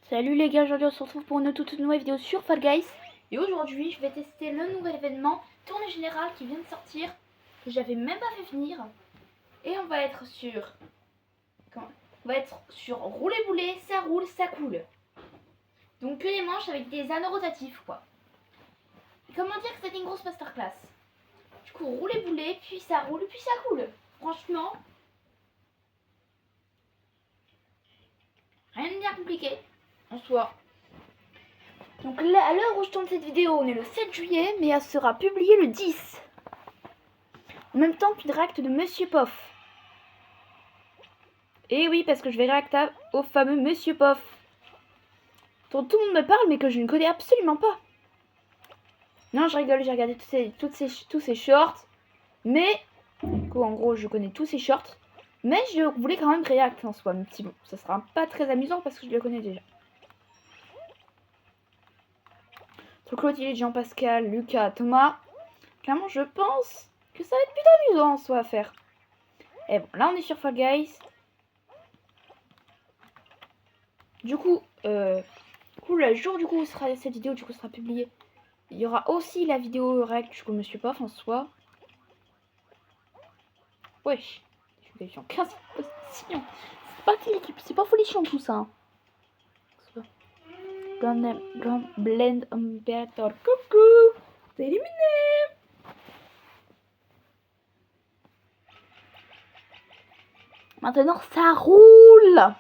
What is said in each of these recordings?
Salut les gars, aujourd'hui on se retrouve pour une toute nouvelle vidéo sur Fall Guys. Et aujourd'hui je vais tester le nouvel événement Tournée Générale qui vient de sortir, que j'avais même pas fait finir. Et on va être sur... rouler boulet, ça roule, ça coule. Donc que les manches avec des anneaux rotatifs quoi. Et comment dire que c'était une grosse masterclass. Du coup rouler boulet, puis ça roule, puis ça coule. Franchement, rien de bien compliqué en soi. Donc là, à l'heure où je tourne cette vidéo, on est le 7 juillet, mais elle sera publiée le 10. En même temps qu'une réacte de Monsieur Poff. Et oui, parce que je vais réacter au fameux Monsieur Poff, dont tout le monde me parle, mais que je ne connais absolument pas. Non, je rigole, j'ai regardé tous ces shorts. Mais, du coup, en gros, je connais tous ces shorts. Mais je voulais quand même réacter en soi, même si bon, ça sera pas très amusant parce que je le connais déjà. Sur Clotilde, Jean-Pascal, Lucas, Thomas. Clairement, je pense que ça va être plutôt amusant en soi à faire. Et bon, là on est sur Fall Guys. Du coup, le jour du coup où sera cette vidéo du coup sera publiée, il y aura aussi la vidéo réact du coup Monsieur Poff en soi. Wesh, je suis en 15 position. C'est pas folichon tout ça. Hein. Gun Blend Imperator. Coucou, c'est éliminé. Maintenant ça roule.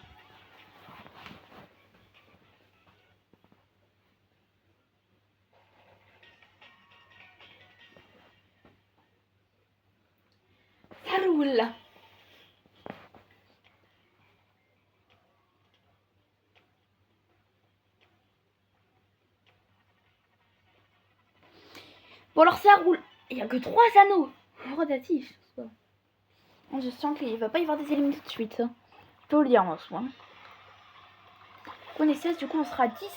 Ça roule. Bon alors ça roule. Il n'y a que 3 anneaux rotatifs. Je sens qu'il va pas y avoir des éliminés tout de suite. Hein. Je peux le dire en soi. On est 16, du coup on sera 10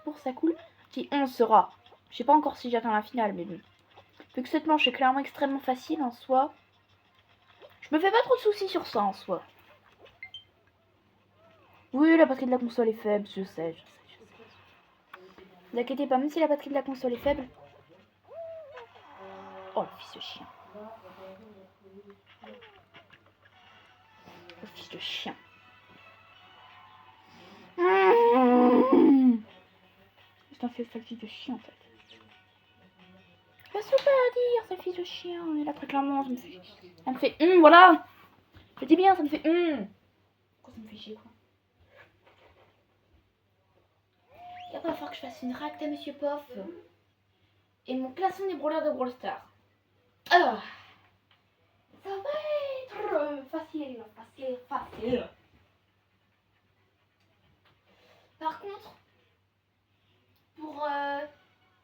pour ça coule. Puis 11 sera. Je sais pas encore si j'atteins la finale, mais bon. Vu que cette manche est clairement extrêmement facile en soi, je me fais pas trop de soucis sur ça en soi. Oui, la batterie de la console est faible, je sais. Ne vous inquiétez pas, même si la batterie de la console est faible. Oh, le fils de chien. Le fils de chien. C'est un fils de chien en fait. Qu'est-ce que tu à dire, ce fils de chien? Et là, très clairement, ça me fait voilà. Je dis bien, ça me fait Pourquoi ça me fait chier, quoi. Et après, il va falloir que je fasse une réacte à Monsieur Poff. Et mon classement des brawlers de Brawl Stars. Alors, ça va être facile. Par contre, pour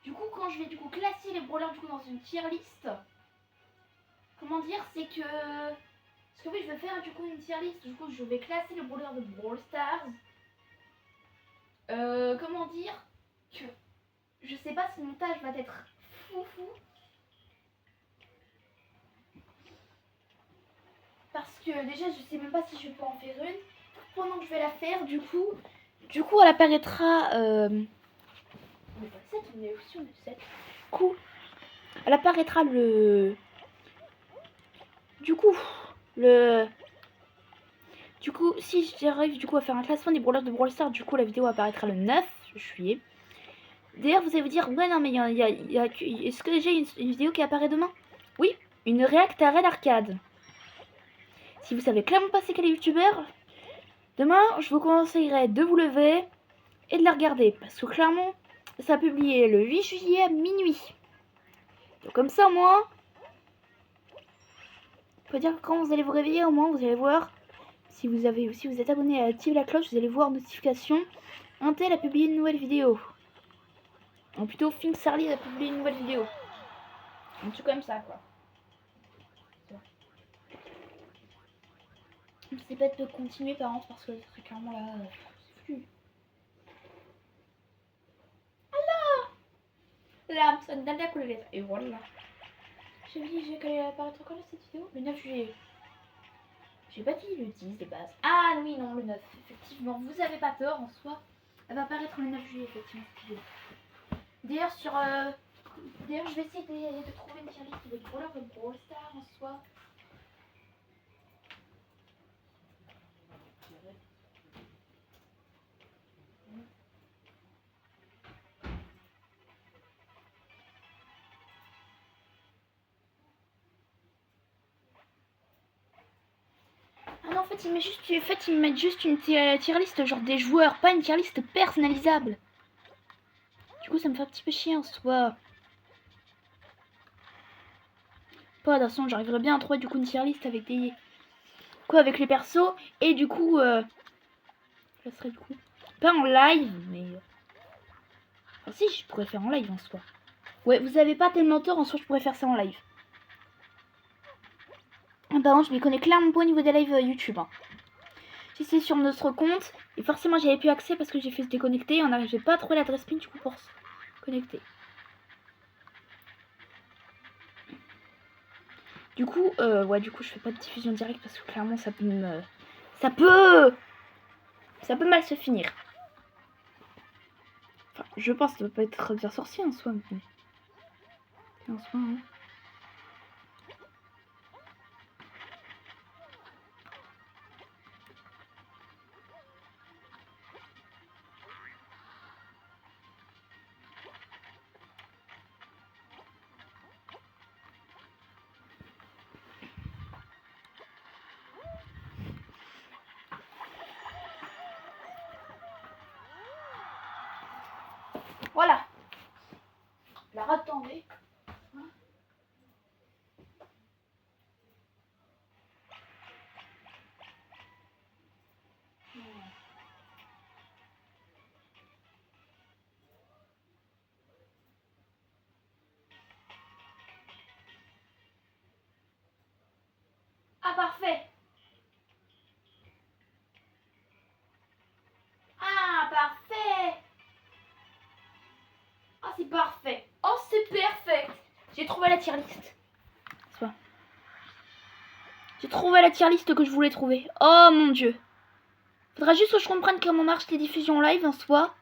du coup, quand je vais du coup classer les brawlers du coup dans une tier list, comment dire, c'est que parce que oui, je vais faire du coup une tier list. Du coup, je vais classer les brawlers de Brawl Stars. Comment dire que je sais pas si le montage va être fou. Parce que déjà, je sais même pas si je peux en faire une. Pendant que je vais la faire, du coup, elle apparaîtra. On est pas 7, on est aussi, on est 7. Cool. Elle apparaîtra le. Du coup, si j'arrive du coup à faire un classement des brawlers de Brawl Stars, du coup la vidéo apparaîtra le 9 juillet. D'ailleurs, vous allez vous dire, ouais non mais est-ce que j'ai une vidéo qui apparaît demain? Oui, une réact à Red Arcade. Si vous savez clairement pas c'est quel youtubeur, demain je vous conseillerais de vous lever et de la regarder. Parce que clairement, ça a publié le 8 juillet à minuit. Donc comme ça moi, je peux dire que quand vous allez vous réveiller au moins vous allez voir. Si vous êtes abonné à activer la cloche, vous allez voir notification. Intel a publié une nouvelle vidéo. Ou plutôt Think Sarly a publié une nouvelle vidéo. Un truc comme ça quoi. C'est pas de continuer par contre parce que très clairement là, c'est fou. Alors là, ça me donne la couleur. Et voilà. J'ai dit qu'elle allait apparaître quand cette vidéo? Le 9 juillet. J'ai pas dit le 10 de base. Ah oui, non, le 9. Effectivement, vous avez pas tort en soi. Elle va apparaître le 9 juillet, effectivement, cette vidéo. D'ailleurs, D'ailleurs, je vais essayer de trouver une tier list des brawlers de Brawl Stars en soi. Ah non, en fait, ils mettent juste une tier list genre des joueurs, pas une tier list personnalisable. Du coup, ça me fait un petit peu chier en soi. Pas d'attention, j'arriverai bien à trouver du coup une tier list avec des... Quoi, avec les persos. Et du coup, ça serait du coup... Pas en live, mais... Enfin, si, je pourrais faire en live en soi. Ouais, vous avez pas tellement tort, en soi, je pourrais faire ça en live. Par contre, je m'y connais clairement pas au niveau des lives YouTube. Hein. Si c'est sur notre compte, et forcément j'avais plus accès parce que j'ai fait se déconnecter, on n'arrivait pas à trouver l'adresse PIN du coup pour se connecter. Du coup, ouais, du coup je fais pas de diffusion directe parce que clairement ça peut ça peut mal se finir. Enfin, je pense que ça peut pas être bien sorcier en soi, mais... En soi, hein. Voilà. Alors attendez. Ah parfait. Ah parfait. Ah c'est parfait. Oh c'est parfait. J'ai trouvé la tier list. J'ai trouvé la tier list que je voulais trouver. Oh mon dieu. Faudra juste que je comprenne comment marchent les diffusions live en soi.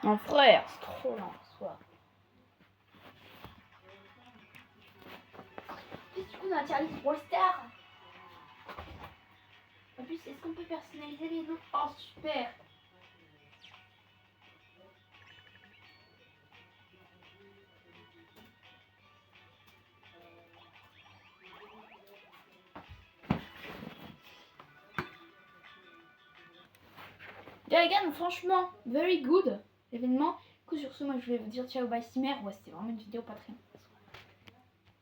Mon frère, c'est trop lent en soi. Du coup, on a tier list Brawl Stars. En plus, est-ce qu'on peut personnaliser les noms? Oh, super. Gagan, franchement, very good l'événement. Du coup, sur ce, moi je vais vous dire ciao, bye, Steamer. Ouais, c'était vraiment une vidéo pas très